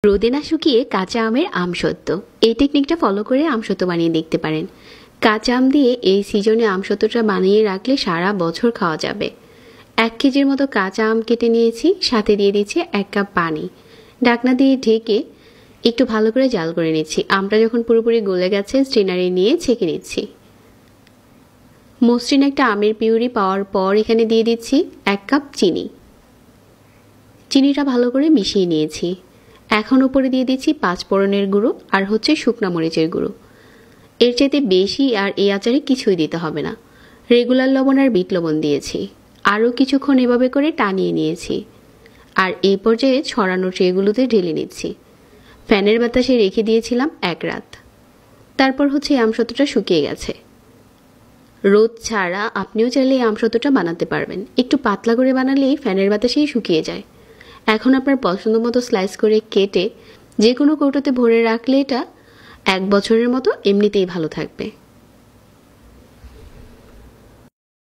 রোদে না শুকিয়ে কাঁচা আমের আমসত্ত্ব, এই টেকনিকটা ফলো করে আমসত্ত্ব বানিয়ে দেখতে পারেন। কাঁচা আম দিয়ে এই সিজনে আমসত্ত্বটা বানিয়ে রাখলে সারা বছর খাওয়া যাবে। 1 কেজির মতো কাঁচা আম কেটে নিয়েছি, সাথে দিয়ে দিচ্ছি 1 কাপ পানি। ঢাকনা দিয়ে ঢেকে একটু ভালো করে জাল করে নিচ্ছি। আমটা যখন পুরোপুরি গলে গেছে স্ট্রেনারে নিয়ে ছেঁকে নিচ্ছি। মসৃণ একটা আমের পিউরি পাওয়ার পর এখানে দিয়ে দিচ্ছি 1 কাপ চিনি। চিনিটা ভালো করে মিশিয়ে নিয়েছি। এখন উপরে দিয়ে দিচ্ছি 5 ফোড়নের গুঁড়ো আর হচ্ছে শুকনা মরিচের গুঁড়ো। এর চাইতে বেশি আর এই আচারে কিছুই দিতে হবে না। রেগুলার লবণ আর বিট লবণ দিয়েছি। আরও কিছুক্ষণ এভাবে করে টানিয়ে নিয়েছি। আর এই পর্যায়ে ছড়ানো ট্রেগুলোতে ঢেলে নিচ্ছি। ফ্যানের বাতাসে রেখে দিয়েছিলাম 1 রাত। তারপর হচ্ছে আমসত্ত্বটা শুকিয়ে গেছে। রোদ ছাড়া আপনিও চাইলে এই আমসত্ত্বটা বানাতে পারবেন। একটু পাতলা করে বানালেই ফ্যানের বাতাসেই শুকিয়ে যায়। এখন আপনার পছন্দ মতো স্লাইস করে কেটে যে কোনো কৌটোতে ভরে রাখলে এটা 1 বছরের মতো এমনিতেই ভালো থাকবে।